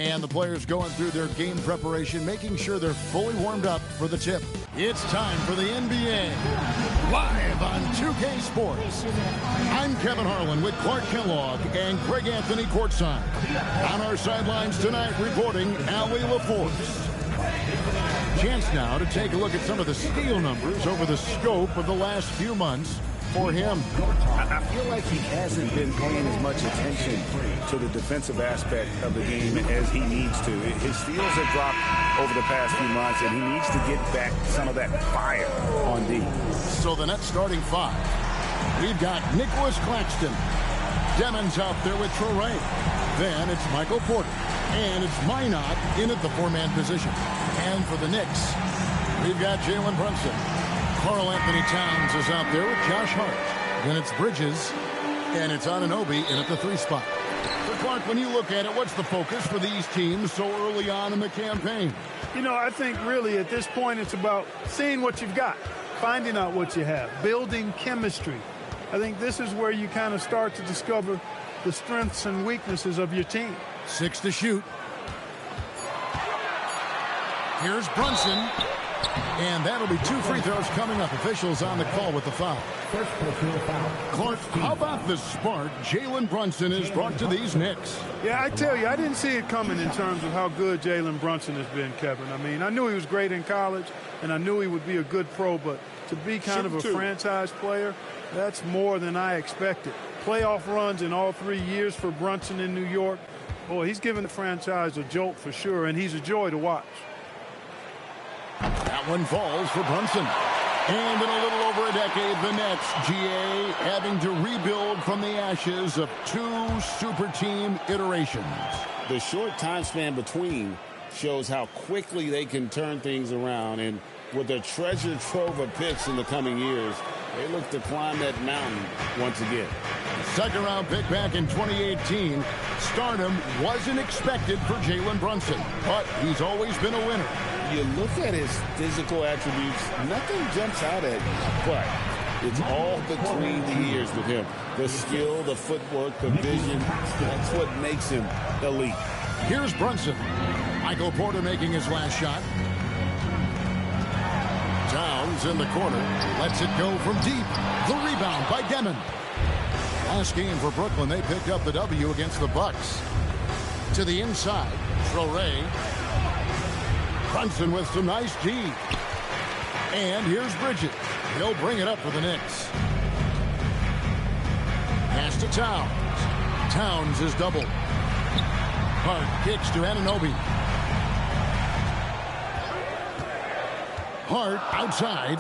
And the players going through their game preparation, making sure they're fully warmed up for the tip. It's time for the NBA, live on 2K Sports. I'm Kevin Harlan with Clark Kellogg and Greg Anthony courtside. On our sidelines tonight, reporting Allie LaForce. Chance now to take a look at some of the steal numbers over the scope of the last few months for him. I feel like he hasn't been paying as much attention to the defensive aspect of the game as he needs to. His steals have dropped over the past few months, and he needs to get back some of that fire on D. So the Nets starting five. We've got Nicholas Claxton. Demon's out there with Traore. Then it's Michael Porter. And it's Minot in at the four-man position. And for the Knicks, we've got Jalen Brunson. Karl Anthony Towns is out there with Josh Hart. Then it's Bridges, and it's Anunoby in at the three spot. So Clark, when you look at it, what's the focus for these teams so early on in the campaign? You know, I think really at this point it's about seeing what you've got, finding out what you have, building chemistry. I think this is where you kind of start to discover the strengths and weaknesses of your team. 6 to shoot. Here's Brunson. And that'll be 2 free throws coming up. Officials on the call with the foul. First personal foul. Clark, how about the spark Jalen Brunson has brought to these Knicks? Yeah, I tell you, I didn't see it coming in terms of how good Jalen Brunson has been, Kevin. I mean, I knew he was great in college, and I knew he would be a good pro, but to be kind of a franchise player, that's more than I expected. Playoff runs in all 3 years for Brunson in New York. Boy, he's given the franchise a jolt for sure, and he's a joy to watch. That one falls for Brunson. And in a little over a decade, the Nets, GA, having to rebuild from the ashes of 2 super team iterations. The short time span between shows how quickly they can turn things around. And with a treasure trove of picks in the coming years, they look to climb that mountain once again. Second round pick back in 2018. Stardom wasn't expected for Jalen Brunson, but he's always been a winner. You look at his physical attributes, nothing jumps out at you, but it's all between the ears with him. The skill, the footwork, the vision, that's what makes him elite. Here's Brunson. Michael Porter making his last shot. Towns in the corner, lets it go from deep. The rebound by Demon. Last game for Brooklyn, they picked up the W against the Bucks. To the inside, Traore. Brunson with some nice D. And here's Bridges. He'll bring it up for the Knicks. Pass to Towns. Towns is doubled. Hart kicks to Anunoby. Hart outside.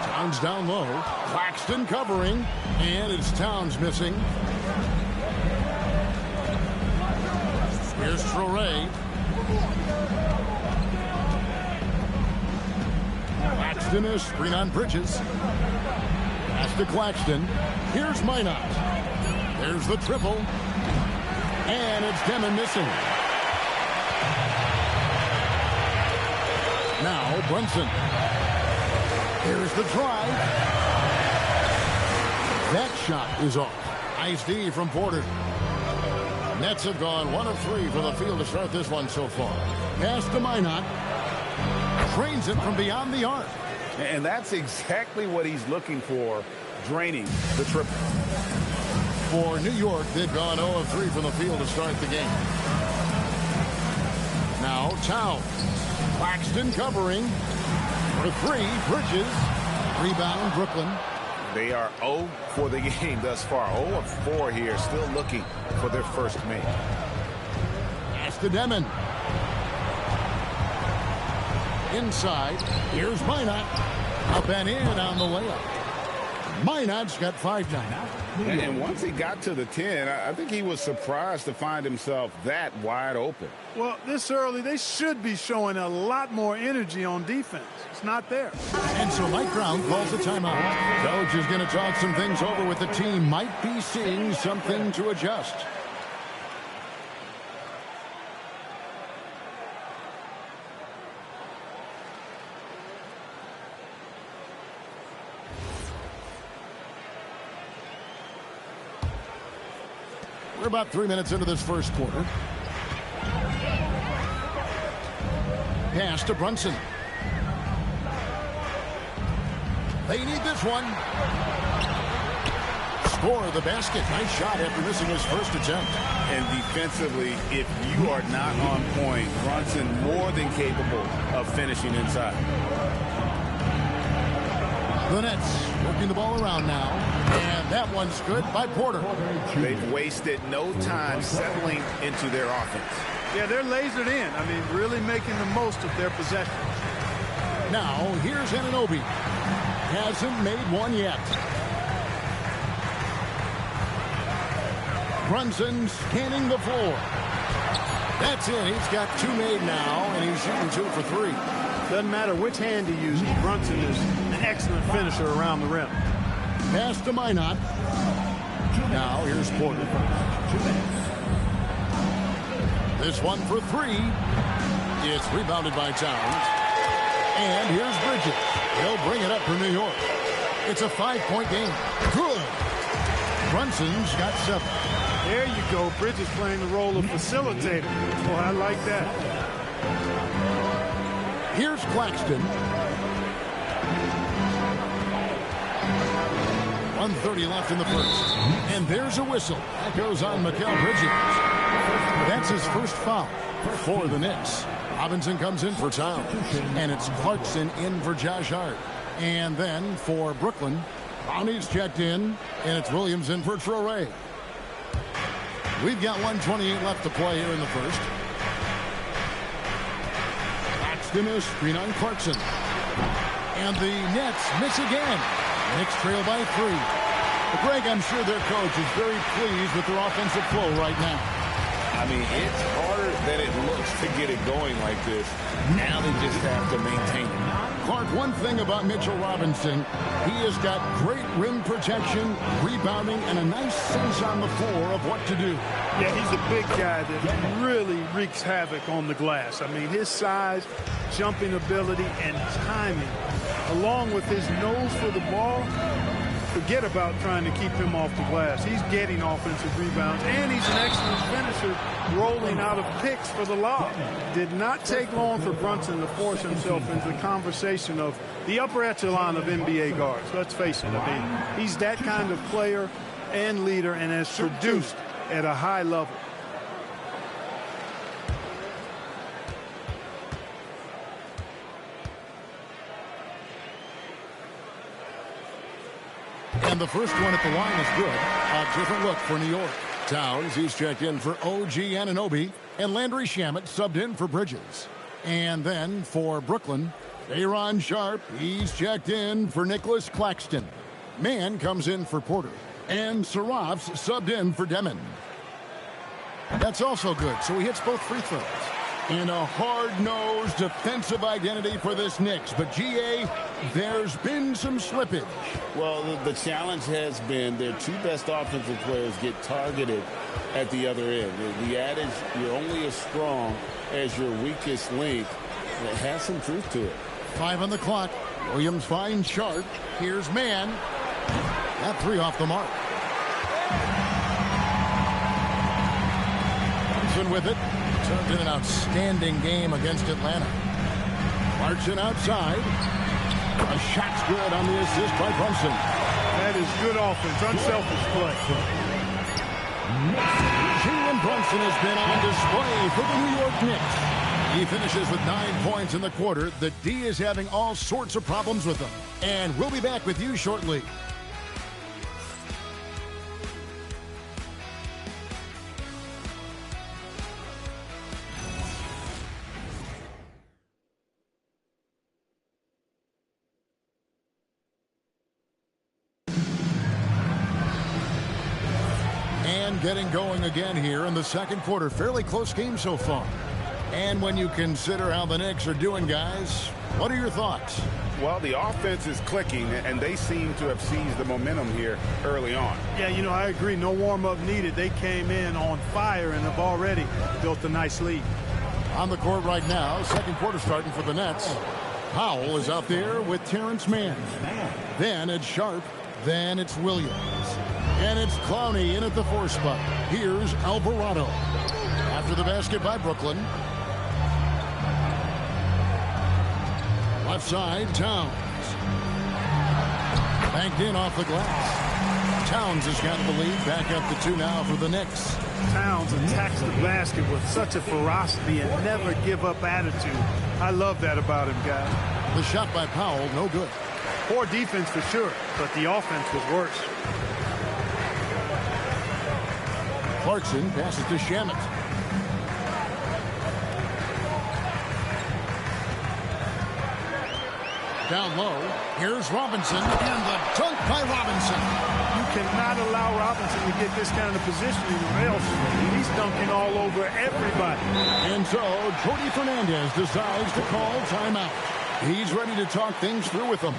Towns down low. Claxton covering. And it's Towns missing. Here's Traore. Claxton is screen on Bridges. Pass to Claxton. Here's Minot. There's the triple. And it's Demon missing. Now Brunson. Here's the drive. That shot is off. Nice D from Porter. Nets have gone 1 of 3 for the field to start this one so far. Pass to Minot. Drains it from beyond the arc. And that's exactly what he's looking for, draining the triple. For New York, they've gone 0 of 3 from the field to start the game. Now Towns. Claxton covering. For 3, Bridges. Rebound, Brooklyn. They are 0 for the game thus far. 0 of 4 here, still looking for their first make. Pass to Demon. Inside. Here's Minot. Up and in on the layup. Minot's got 5 now. And once he got to the 10, I think he was surprised to find himself that wide open. Well, this early, they should be showing a lot more energy on defense. It's not there. And so Mike Brown calls a timeout. Coach is going to talk some things over with the team. Might be seeing something to adjust. We're about 3 minutes into this first quarter. Pass to Brunson. They need this one. Score the basket. Nice shot after missing his first attempt. And defensively, if you are not on point, Brunson more than capable of finishing inside. The Nets working the ball around now. And that one's good by Porter. They've wasted no time settling into their offense. Yeah, they're lasered in. I mean, really making the most of their possession. Now, here's Anunoby. Hasn't made one yet. Brunson scanning the floor. That's it. He's got 2 made now, and he's shooting 2 for 3. Doesn't matter which hand he uses. Brunson is an excellent finisher around the rim. Pass to Minot. Now, here's Porter. This one for 3. It's rebounded by Towns. And here's Bridges. He'll bring it up for New York. It's a 5-point game. Good. Brunson's got 7. There you go. Bridges playing the role of facilitator. Well, I like that. Here's Claxton. 1:30 left in the first. And there's a whistle. That goes on Mikal Bridges. That's his first foul for the Knicks. Robinson comes in for Towns. And it's Clarkson in for Josh Hart. And then for Brooklyn, Brownie's checked in. And it's Williams in for Traore. We've got 1:28 left to play here in the first. Claxton is screen on Clarkson. And the Nets miss again. Knicks trail by 3. Greg, I'm sure their coach is very pleased with their offensive flow right now. I mean, it's harder than it looks to get it going like this. Now they just have to maintain it. Clark, one thing about Mitchell Robinson, he has got great rim protection, rebounding, and a nice sense on the floor of what to do. Yeah, he's a big guy that really wreaks havoc on the glass. I mean, his size, jumping ability, and timing, along with his nose for the ball, forget about trying to keep him off the glass. He's getting offensive rebounds, and he's an excellent finisher rolling out of picks for the lob. Did not take long for Brunson to force himself into the conversation of the upper echelon of NBA guards. Let's face it. I mean, he's that kind of player and leader and has produced at a high level. And the first one at the line is good. A different look for New York. Towns, he's checked in for OG Anunoby. And Landry Shamet subbed in for Bridges. And then for Brooklyn, Aaron Sharp, he's checked in for Nicholas Claxton. Mann comes in for Porter. And Saraf's subbed in for Demon. That's also good, so he hits both free throws. And a hard-nosed defensive identity for this Knicks. But, G.A., there's been some slippage. Well, the challenge has been their 2 best offensive players get targeted at the other end. The adage, you're only as strong as your weakest link, it has some truth to it. 5 on the clock. Williams finds Sharp. Here's Mann. That 3 off the mark. Brunson with it. Turned in an outstanding game against Atlanta. Clarkson outside. A shot's good on the assist by Brunson. That is good offense, unselfish play. Jalen Brunson has been on display for the New York Knicks. He finishes with 9 points in the quarter. The D is having all sorts of problems with him. And we'll be back with you shortly. Getting going again here in the second quarter. Fairly close game so far. And when you consider how the Knicks are doing, guys, what are your thoughts? Well, the offense is clicking, and they seem to have seized the momentum here early on. Yeah, you know, I agree. No warm-up needed. They came in on fire and have already built a nice lead. On the court right now, second quarter starting for the Nets. Powell is out there with Terrence Mann. Then it's Sharp. Then it's Williams. And it's Clowney in at the 4 spot. Here's Alvarado. After the basket by Brooklyn. Left side, Towns. Banked in off the glass. Towns has got the lead. Back up to 2 now for the Knicks. Towns attacks the basket with such a ferocity and never give up attitude. I love that about him, guys. The shot by Powell, no good. Poor defense for sure, but the offense was worse. Clarkson passes to Shamet. Down low, here's Robinson, and the dunk by Robinson. You cannot allow Robinson to get this kind of positioning, or else he's dunking all over everybody. And so, Jordi Fernandez decides to call timeout. He's ready to talk things through with them.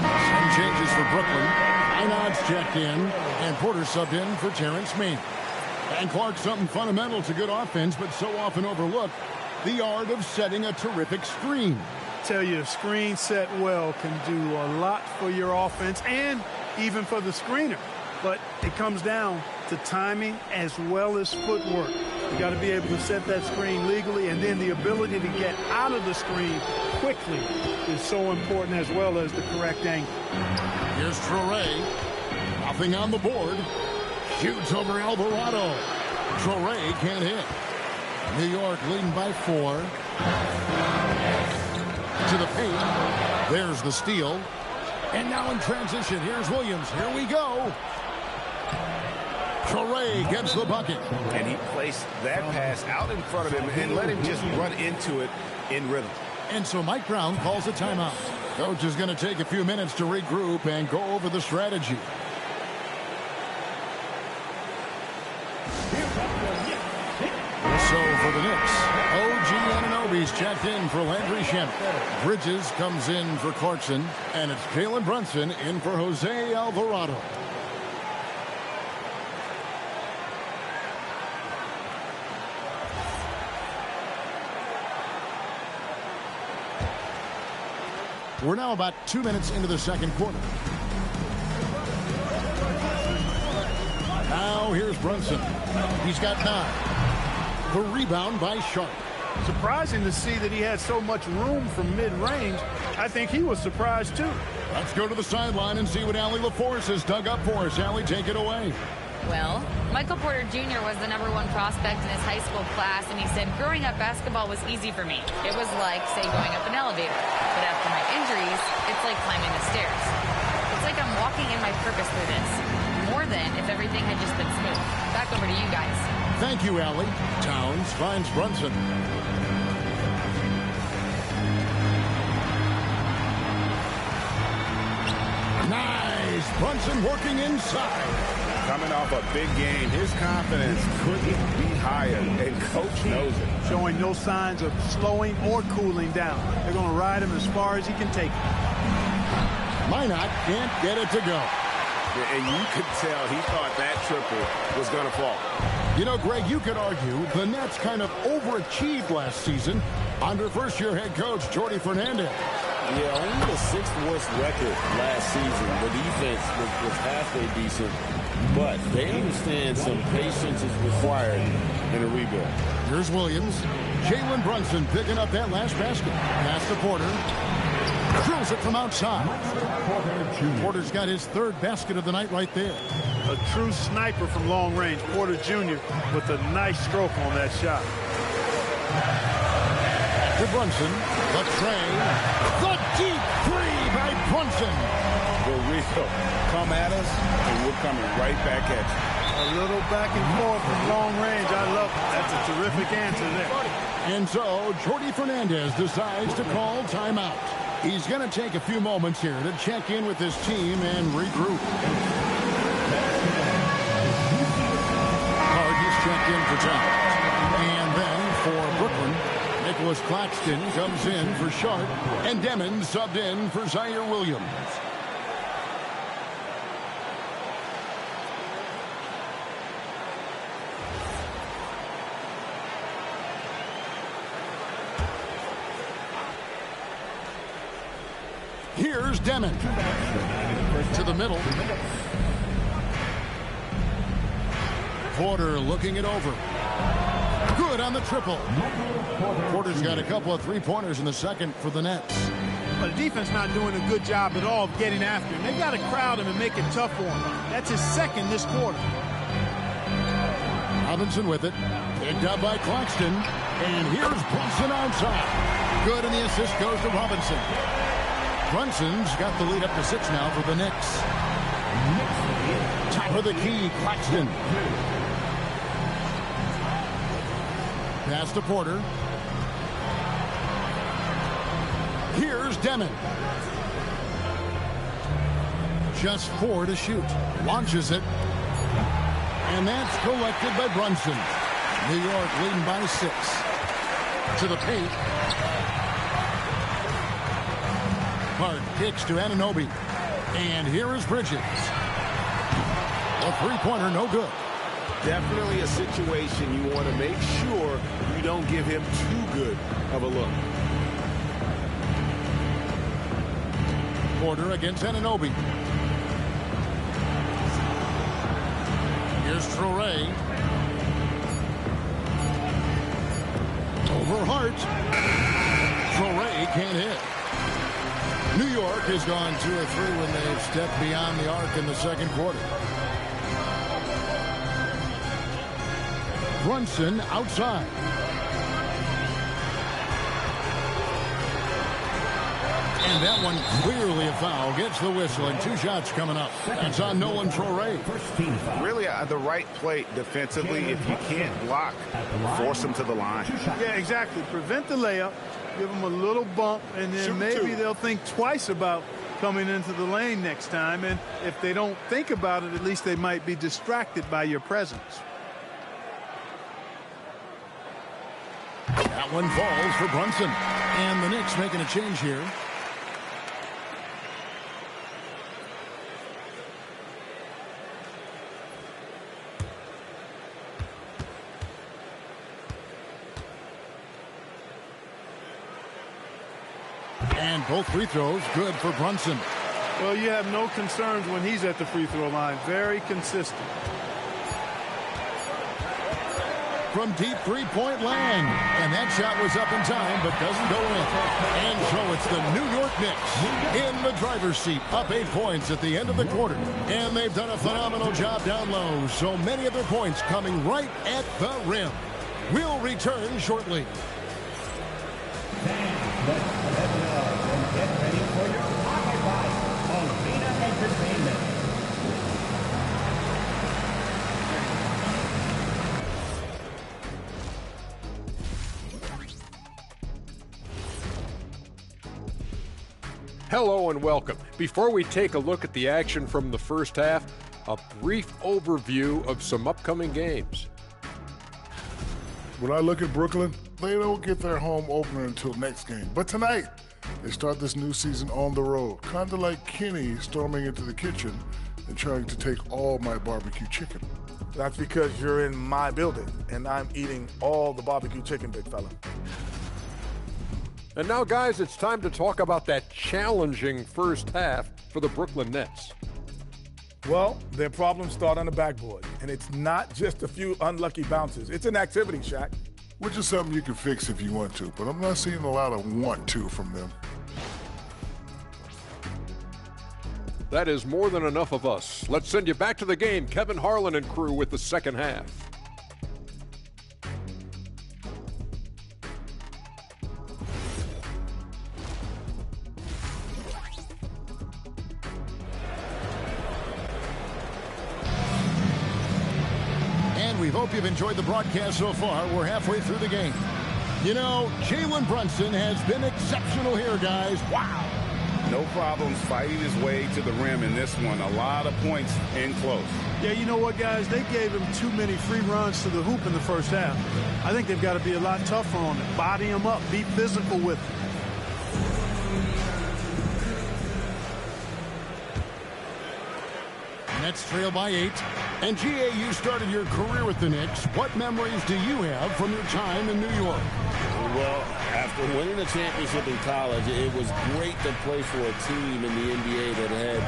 Some changes for Brooklyn. Einad's checked in, and Porter subbed in for Terrence Mann. And Clark, something fundamental to good offense, but so often overlooked, the art of setting a terrific screen. Tell you, a screen set well can do a lot for your offense and even for the screener. But it comes down to timing as well as footwork. You got to be able to set that screen legally, and then the ability to get out of the screen quickly is so important, as well as the correct angle. Here's Traore. Nothing on the board. Shoots over Alvarado. Traore can't hit. New York leading by 4. To the paint. There's the steal. And now in transition, here's Williams. Here we go. Traore gets the bucket. And he placed that pass out in front of him and let him just run into it in rhythm. And so Mike Brown calls a timeout. Coach is going to take a few minutes to regroup and go over the strategy. So for the Knicks, OG Anunoby's checked in for Landry Shamet. Bridges comes in for Clarkson, and it's Jalen Brunson in for Jose Alvarado. We're now about 2 minutes into the second quarter. Now here's Brunson. He's got 9. The rebound by Sharp. Surprising to see that he had so much room from mid-range. I think he was surprised too. Let's go to the sideline and see what Allie LaForce has dug up for us. Allie, take it away. Well, Michael Porter Jr. was the #1 prospect in his high school class, and he said, growing up, basketball was easy for me. It was like, say, going up an elevator. But after my injuries, it's like climbing the stairs. It's like I'm walking in my purpose through this. More than if everything had just been smooth. Back over to you guys. Thank you, Allie. Towns finds Brunson. Nice. Brunson working inside. Coming off a big game, his confidence couldn't be higher, and coach knows it. Showing no signs of slowing or cooling down. They're going to ride him as far as he can take it. Minot can't get it to go. And you could tell he thought that triple was going to fall. You know, Greg, you could argue the Nets kind of overachieved last season under first-year head coach Jordi Fernandez. Yeah, only the 6th worst record last season. The defense was halfway decent, but they understand some patience is required in a rebuild. Here's Williams. Jalen Brunson picking up that last basket. Pass to Porter. Drills it from outside. Porter's got his 3rd basket of the night right there. A true sniper from long range. Porter Jr. with a nice stroke on that shot. To Brunson. The tray. The deep 3 by Brunson. For real. Come at us, and we're coming right back at you. A little back and forth from long range. I love it. That's a terrific answer there. And so Jordi Fernandez decides to call timeout. He's going to take a few moments here to check in with his team and regroup. Hardy's checked in for timeout. And then for Brooklyn, Nicholas Claxton comes in for Sharp, and Demon subbed in for Zaire Williams. Here's Demon. To the middle. Porter looking it over. Good on the triple. Porter's got a couple of three-pointers in the second for the Nets. But the defense not doing a good job at all of getting after him. They've got to crowd him and make it tough for him. That's his second this quarter. Robinson with it. Picked up by Claxton. And here's Brunson outside. Good, and the assist goes to Robinson. Brunson's got the lead up to 6 now for the Knicks. Top of the key, Claxton. Pass to Porter. Here's Demon. Just 4 to shoot. Launches it. And that's collected by Brunson. New York leading by 6. To the paint. Hart kicks to Anunoby. And here is Bridges. A three-pointer, no good. Definitely a situation you want to make sure you don't give him too good of a look. Porter against Anunoby. Here's Traore. Over Hart. Traore can't hit. New York has gone 2 or 3 when they've stepped beyond the arc in the second quarter. Brunson outside. And that one clearly a foul. Gets the whistle, and 2 shots coming up. That's on Nolan Traore. Really the right play defensively. If you can't block, force them to the line. Yeah, exactly. Prevent the layup. Give them a little bump, and then maybe they'll think twice about coming into the lane next time. And if they don't think about it, at least they might be distracted by your presence. That one falls for Brunson. And the Knicks making a change here. And both free throws good for Brunson. Well, you have no concerns when he's at the free throw line. Very consistent. From deep three-point land. And that shot was up in time, but doesn't go in. And so it's the New York Knicks in the driver's seat, up 8 points at the end of the quarter. And they've done a phenomenal job down low. So many of their points coming right at the rim. We'll return shortly. Get ready for your pocket bite on Arena Entertainment. Hello and welcome. Before we take a look at the action from the first half, a brief overview of some upcoming games. When I look at Brooklyn, they don't get their home opener until next game. But tonight, they start this new season on the road, kind of like Kenny storming into the kitchen and trying to take all my barbecue chicken. That's because you're in my building, and I'm eating all the barbecue chicken, big fella. And now, guys, it's time to talk about that challenging first half for the Brooklyn Nets. Well, their problems start on the backboard, and it's not just a few unlucky bounces. It's an activity, Shaq. Which is something you can fix if you want to, but I'm not seeing a lot of want to from them. That is more than enough of us. Let's send you back to the game. Kevin Harlan and crew with the second half. We hope you've enjoyed the broadcast so far. We're halfway through the game. You know, Jalen Brunson has been exceptional here, guys. Wow. No problems fighting his way to the rim in this one. A lot of points in close. Yeah, you know what, guys? They gave him too many free runs to the hoop in the first half. I think they've got to be a lot tougher on it. Body him up. Be physical with him. Nets trail by 8. And GA, you started your career with the Knicks. What memories do you have from your time in New York? Well, after winning a championship in college, it was great to play for a team in the NBA that had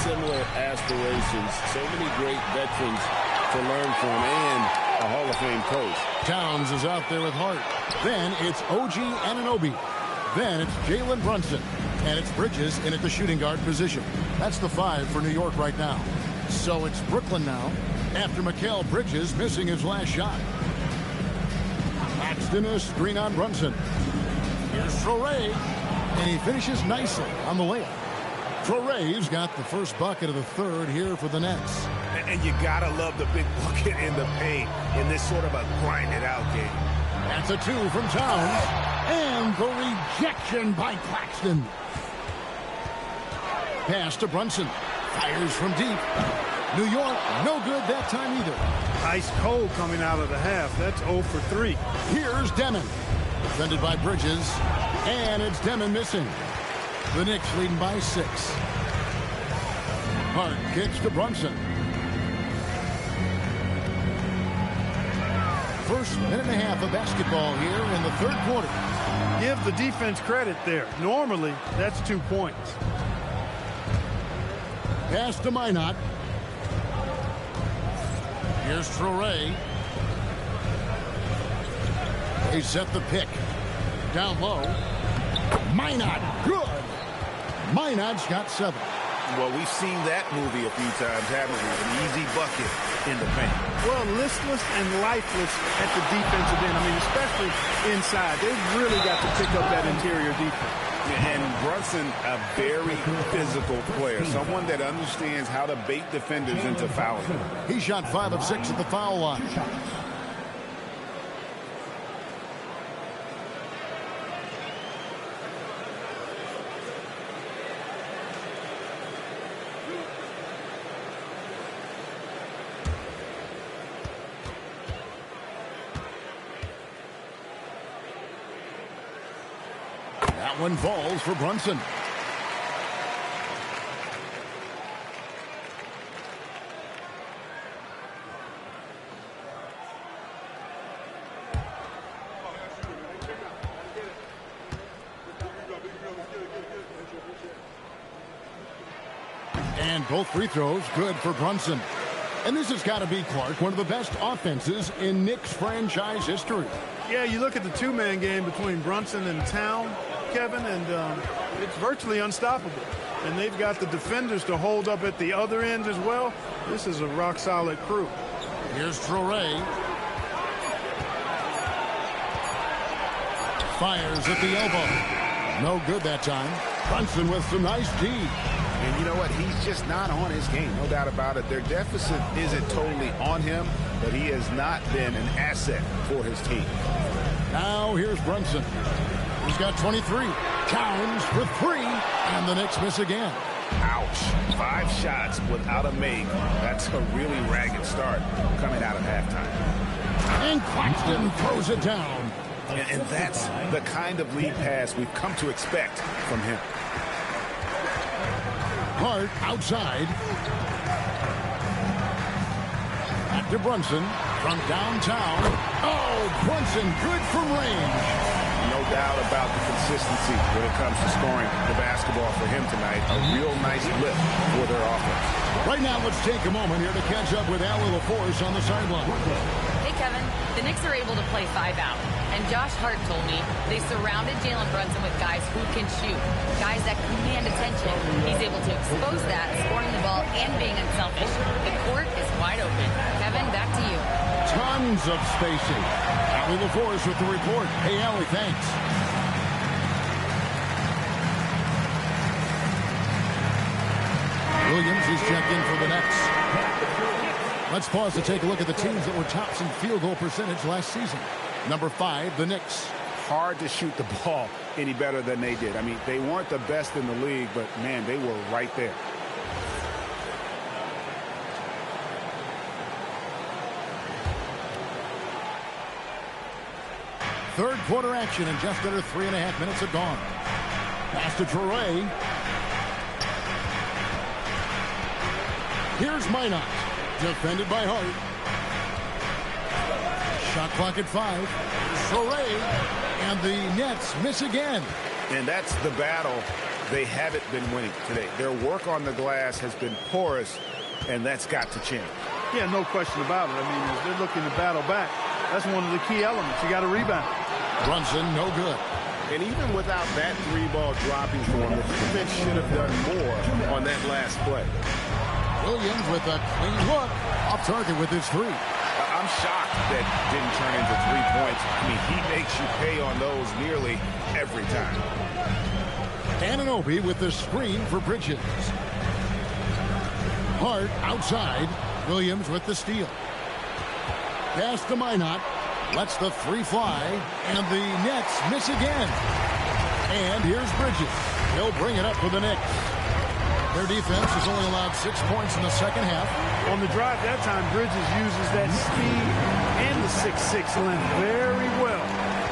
similar aspirations. So many great veterans to learn from, and a Hall of Fame coach. Towns is out there with Hart. Then it's OG Anunoby. Then it's Jalen Brunson. And it's Bridges in at the shooting guard position. That's the 5 for New York right now. So it's Brooklyn now after Mikal Bridges missing his last shot. Claxton a screen on Brunson. Here's Traore. And he finishes nicely on the layup. Traore's got the first bucket of the third here for the Nets. And you gotta love the big bucket in the paint in this sort of a grind-it-out game. That's a 2 from Towns. And the rejection by Claxton. Pass to Brunson. Fires from deep. New York, no good that time either. Ice cold coming out of the half. That's 0 for 3. Here's Demon. Defended by Bridges. And it's Demon missing. The Knicks leading by 6. Hart kicks to Brunson. First minute and a half of basketball here in the third quarter. Give the defense credit there. Normally, that's 2 points. Pass to Minot. Here's Traore. They set the pick. Down low. Minot. Good. Minot's got 7. Well, we've seen that movie a few times, haven't we? An easy bucket in the paint. Well, listless and lifeless at the defensive end. I mean, especially inside. They've really got to pick up that interior defense. And Brunson, a very physical player, someone that understands how to bait defenders into fouling. He shot 5 of 6 at the foul line. That one falls for Brunson. And both free throws good for Brunson. And this has got to be, Clark, one of the best offenses in Knicks franchise history. Yeah, you look at the two-man game between Brunson and Town, Kevin, and it's virtually unstoppable. And they've got the defenders to hold up at the other end as well. This is a rock-solid crew. Here's Traore. Fires at the elbow. No good that time. Brunson with some nice D. And you know what? He's just not on his game, no doubt about it. Their deficit isn't totally on him, but he has not been an asset for his team. Now here's Brunson. He's got 23. Towns for 3, and the Knicks miss again. Ouch. 5 shots without a make. That's a really ragged start coming out of halftime. And Claxton throws it down. And that's the kind of lead pass we've come to expect from him. Hart outside. Back to Brunson from downtown. Oh, Brunson good from range. No doubt about the consistency when it comes to scoring the basketball for him tonight. A real nice lift for their offense. Right now, let's take a moment here to catch up with Allie LaForce on the sideline. Hey, Kevin. The Knicks are able to play 5 out. And Josh Hart told me they surrounded Jalen Brunson with guys who can shoot, guys that command attention. He's able to expose that, scoring the ball and being unselfish. The court is wide open. Kevin, back to you. Tons of spacing. Allie LaForce with the report. Hey, Allie, thanks. Williams is checked in for the Nets. Let's pause to take a look at the teams that were tops in field goal percentage last season. Number 5, the Knicks. Hard to shoot the ball any better than they did. I mean, they weren't the best in the league, but, man, they were right there. Third quarter action, and just under 3.5 minutes have gone. Pass to Traore. Here's Minot. Defended by Hart. Shot clock at 5. Traore. And the Nets miss again. And that's the battle they haven't been winning today. Their work on the glass has been porous, and that's got to change. Yeah, no question about it. I mean, as they're looking to battle back, that's one of the key elements. You got to rebound. Brunson, no good. And even without that three-ball dropping for him, the defense should have done more on that last play. Williams with a clean look. Off target with his three. I'm shocked that didn't turn into 3 points. I mean, he makes you pay on those nearly every time. Anunoby with the screen for Bridges. Hart outside. Williams with the steal. Pass to Minot. Lets the three fly. And the Nets miss again. And here's Bridges. He'll bring it up for the Knicks. Their defense has only allowed 6 points in the second half. On the drive that time, Bridges uses that speed and the 6'6" length very well.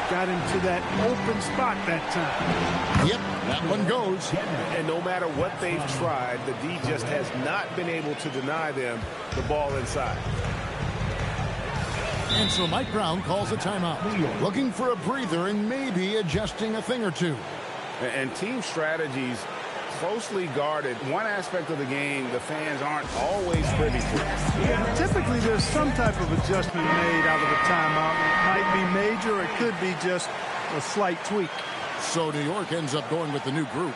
Got him to that open spot that time. Yep, that one goes. And no matter what they've tried, the D just has not been able to deny them the ball inside. And so Mike Brown calls a timeout. Looking for a breather and maybe adjusting a thing or two. And team strategies closely guarded. One aspect of the game the fans aren't always privy to. Yeah, typically there's some type of adjustment made out of a timeout. It might be major, or it could be just a slight tweak. So New York ends up going with the new group.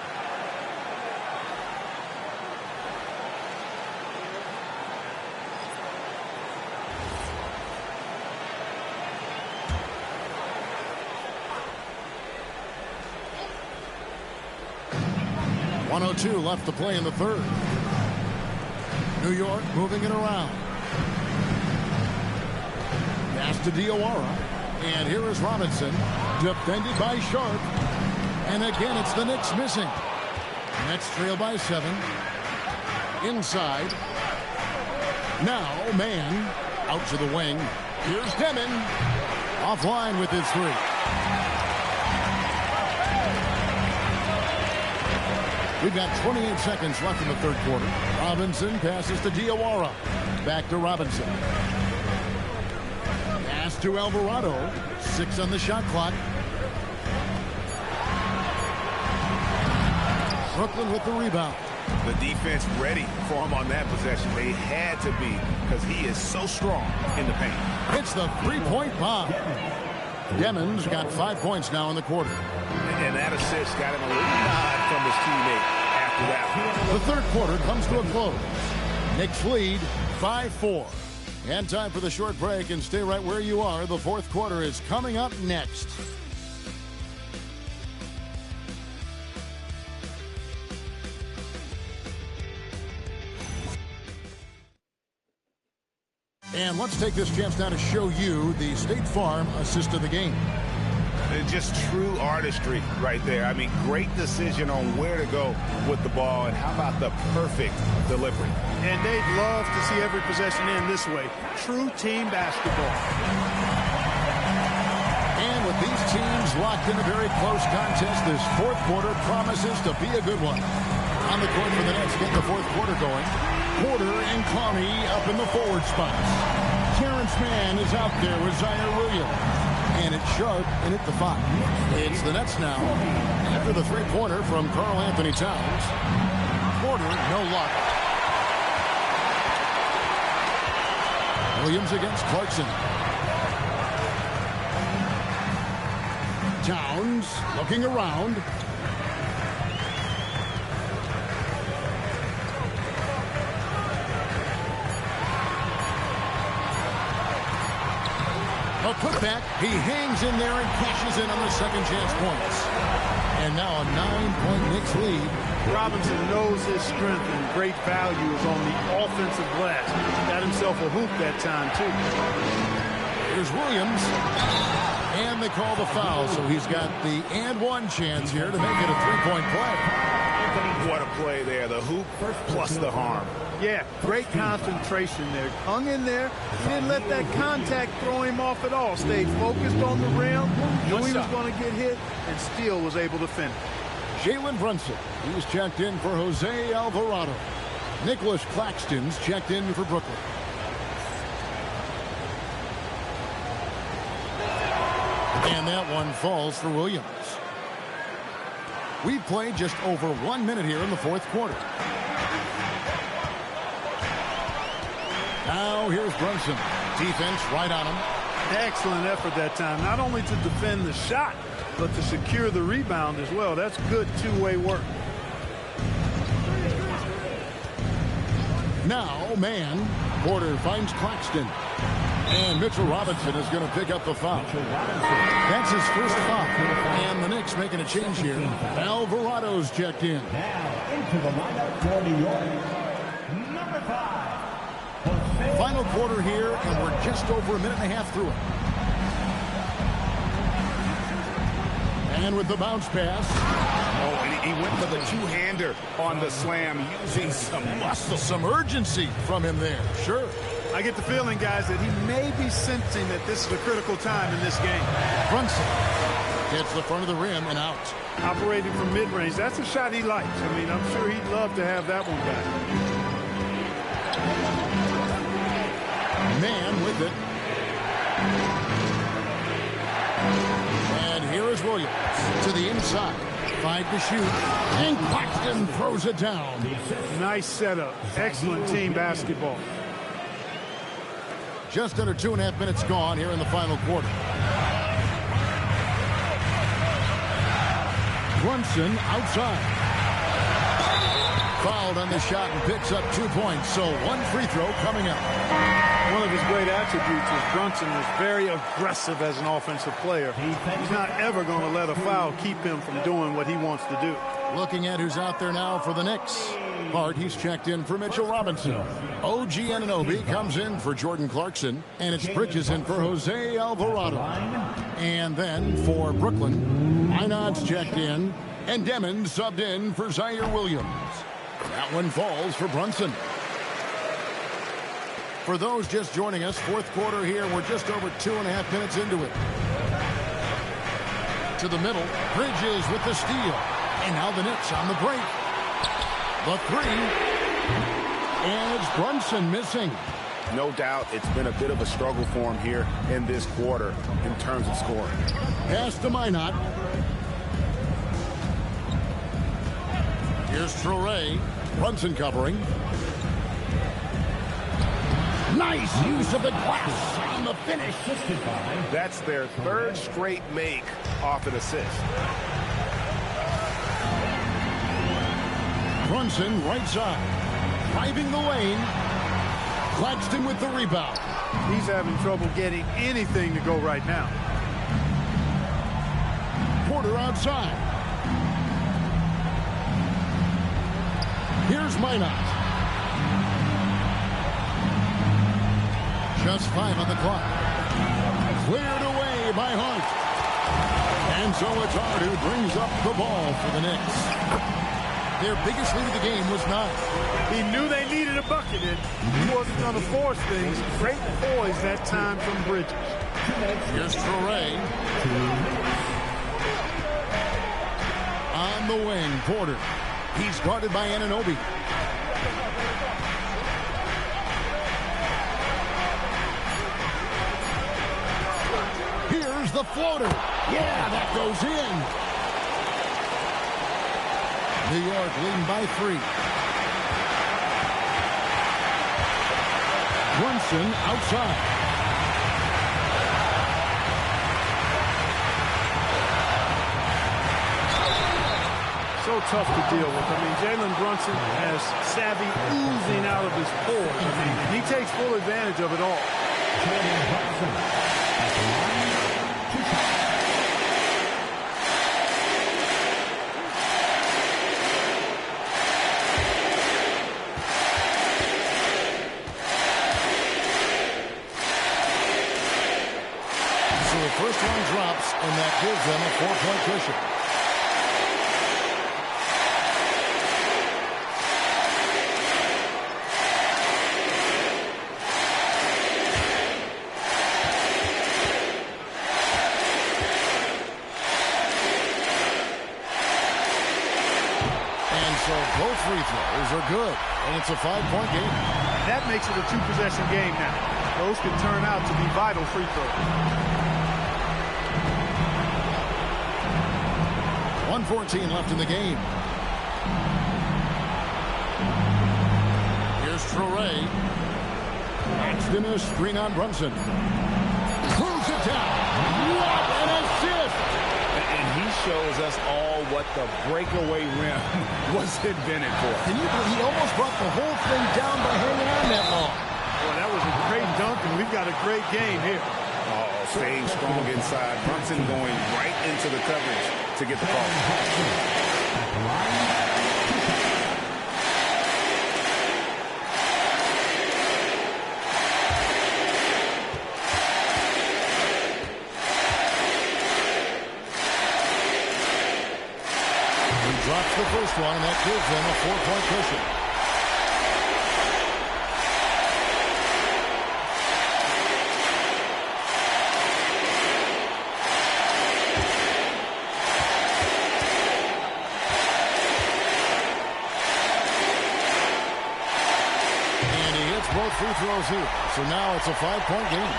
.102 left to play in the third. New York moving it around. Pass to Diawara. And here is Robinson. Defended by Sharp. And again, it's the Knicks missing. Nets trail by 7. Inside. Now, man. Out to the wing. Here's Demon. Offline with his three. We've got 28 seconds left in the third quarter. Robinson passes to Diawara. Back to Robinson. Pass to Alvarado. 6 on the shot clock. Brooklyn with the rebound. The defense ready for him on that possession. They had to be, because he is so strong in the paint. It's the three-point bomb. Demons got 5 points now in the quarter. And that assist got him a little nod from his teammate after that. The third quarter comes to a close. Knicks lead 5-4. And time for the short break, and stay right where you are. The fourth quarter is coming up next. And let's take this chance now to show you the State Farm assist of the game. Just true artistry right there. I mean, great decision on where to go with the ball, and how about the perfect delivery. And they'd love to see every possession end this way. True team basketball. And with these teams locked in a very close contest, this fourth quarter promises to be a good one. On the court for the Nets, getting the fourth quarter going. Porter and Conley up in the forward spots. Terrence Mann is out there with Zaire Williams. And it's Sharp in at the 5. It's the Nets now. After the three-pointer from Karl Anthony Towns. Porter, no luck. Williams against Clarkson. Towns looking around. A putback. He hangs in there and cashes in on the second chance points. And now a 9-point Knicks lead. Robinson knows his strength and great value is on the offensive glass. Got himself a hoop that time, too. Here's Williams. And they call the foul, so he's got the and one chance here to make it a three-point play. What a play there. The hoop plus the harm. Yeah, great concentration there. Hung in there. He didn't let that contact throw him off at all. Stayed focused on the rim. Knew he was going to get hit, and still was able to finish. Jalen Brunson, he's checked in for Jose Alvarado. Nicholas Claxton's checked in for Brooklyn. And that one falls for Williams. We've played just over 1 minute here in the fourth quarter. Now here's Brunson. Defense right on him. Excellent effort that time. Not only to defend the shot, but to secure the rebound as well. That's good two-way work. Now, man. Porter finds Claxton. And Mitchell Robinson is going to pick up the foul. That's his first foul. And the Knicks making a change here. Alvarado's checked in. Now into the lineup for New York, number 5. Final quarter here, and we're just over a minute and a half through it. And with the bounce pass. Oh, and he went for the two-hander on the slam, using some muscle. Some urgency from him there. Sure. I get the feeling, guys, that he may be sensing that this is a critical time in this game. Brunson gets the front of the rim and out. Operating from mid-range. That's a shot he likes. I mean, I'm sure he'd love to have that one back. Man with it. And here is Williams to the inside. 5 to shoot. And Claxton throws it down. Nice setup. Excellent team basketball. Just under 2.5 minutes gone here in the final quarter. Brunson outside. Fouled on the shot and picks up 2 points. So 1 free throw coming up. One of his great attributes is Brunson is very aggressive as an offensive player. He's not ever going to let a foul keep him from doing what he wants to do. Looking at who's out there now for the Knicks. Hart, he's checked in for Mitchell Robinson. OG Anunoby comes in for Jordan Clarkson. And it's Bridges in for Jose Alvarado. And then for Brooklyn, Einad's checked in. And Demon subbed in for Zaire Williams. That one falls for Brunson. For those just joining us, fourth quarter here, we're just over 2.5 minutes into it. To the middle, Bridges with the steal. And now the Knicks on the break. The 3. And it's Brunson missing. No doubt it's been a bit of a struggle for him here in this quarter in terms of scoring. Pass to Minot. Here's Traore. Brunson covering. Nice use of the glass on the finish. That's their 3rd straight make off an assist. Brunson right side. Driving the lane. Claxton with the rebound. He's having trouble getting anything to go right now. Porter outside. Here's Minot. Just 5 on the clock. Cleared away by Hart. And so it's Hart who brings up the ball for the Knicks. Their biggest lead of the game was 9. He knew they needed a bucket in. He wasn't going to force things. Great poise that time from Bridges. Here's Traore. On the wing, Porter. He's guarded by Anunoby. Here's the floater. Yeah, that goes in. New York leading by 3. Brunson outside. So tough to deal with. I mean, Jalen Brunson has savvy oozing out of his pores. I mean, he takes full advantage of it all. So the first one drops, and that gives them a 4-point cushion. So both free throws are good, and it's a 5-point game. That makes it a 2-possession game now. Those can turn out to be vital free throws. 1:14 left in the game. Here's Traore. Paxton is screen on Brunson. Throws it down. What an assist! And he shows us all what the breakaway rim was invented for. Can you believe he almost brought the whole thing down by hanging on that long? Well, that was a great dunk, and we've got a great game here. Oh, staying strong inside. Brunson going right into the coverage to get the ball. Drops the first one, and that gives them a 4-point cushion. And he hits both free throws here. So now it's a 5-point game.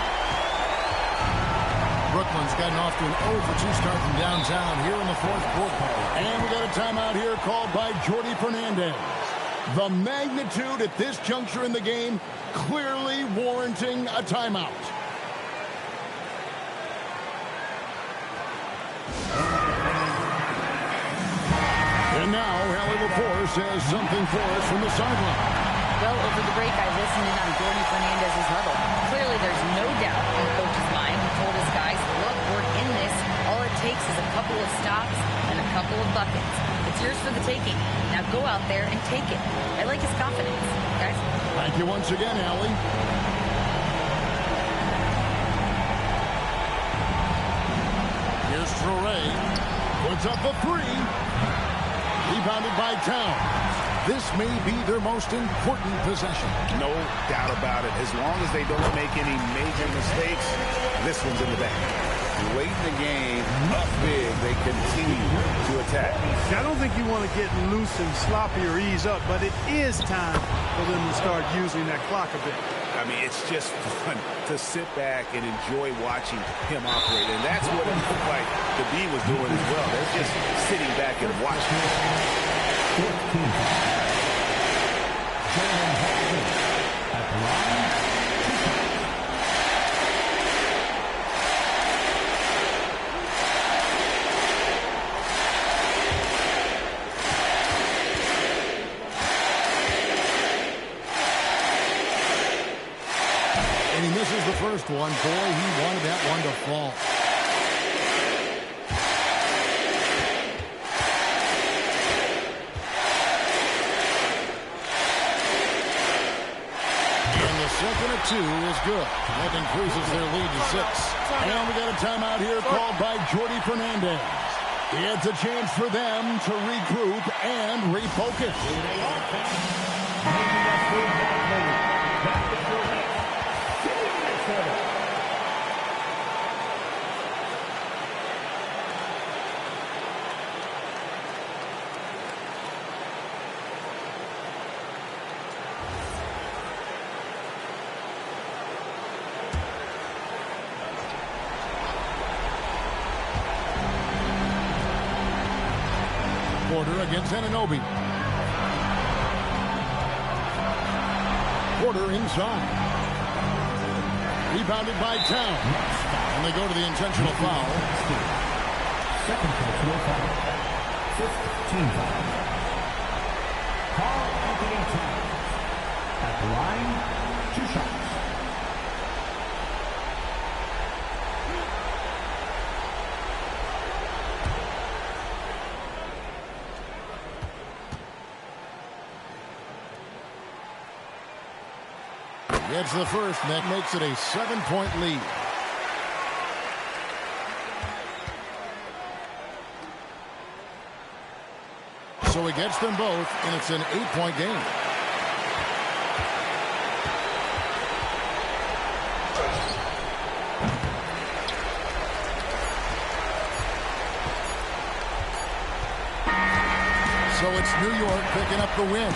Brooklyn's gotten off to an 0-for-2 start from downtown here in the fourth quarter. And we got a timeout here called by Jordi Fernandez. The magnitude at this juncture in the game clearly warranting a timeout. And now Allie LaForce has something for us from the sideline. Well, over the break, I listened in on Jordi Fernandez's huddle. Clearly, there's no doubt in the coach's mind. He told his guys, look, we're in this. All it takes is a couple of stops and a couple of buckets. It's yours for the taking. Now go out there and take it. I like his confidence, guys. Thank you once again, Allie. Here's Traore. Puts up a three. Rebounded by Town. This may be their most important possession. No doubt about it. As long as they don't make any major mistakes, this one's in the bag. Late in the game, up big, they continue to attack. I don't think you want to get loose and sloppy or ease up, but it is time for them to start using that clock a bit. I mean, it's just fun to sit back and enjoy watching him operate. And that's what it looked like the B was doing as well. They're just sitting back and watching. And he misses the first one. Boy, he wanted that one to fall. Second at 2 is good. That increases their lead to 6. And we got a timeout here called by Jordi Fernandez. It's a chance for them to regroup and refocus. Porter against Anunoby. Porter inside. Rebounded by Town. And they go to the intentional foul. Second personal foul. 15 foul. Carl Anthony Towns. At the line, 2 shots. Gets the first, and that makes it a 7-point lead. So he gets them both, and it's an 8-point game. So it's New York picking up the win.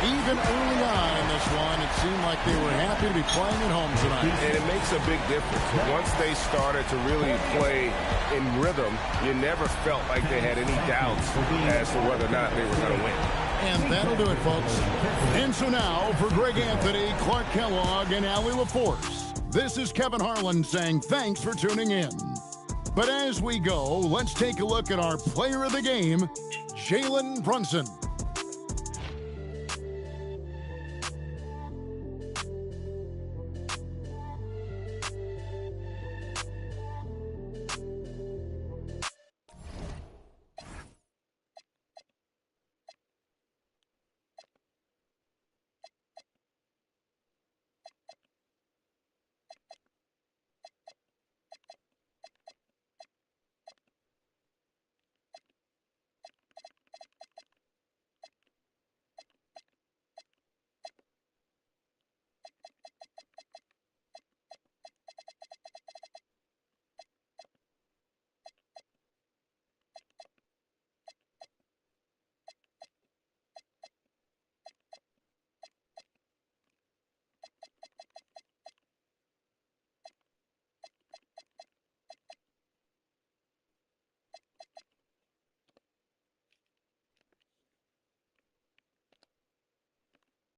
Even early on in this one, it seemed like they were happy to be playing at home tonight. And it makes a big difference. Once they started to really play in rhythm, you never felt like they had any doubts as to whether or not they were going to win. And that'll do it, folks. And so now, for Greg Anthony, Clark Kellogg, and Allie LaForce, this is Kevin Harlan saying thanks for tuning in. But as we go, let's take a look at our player of the game, Jalen Brunson.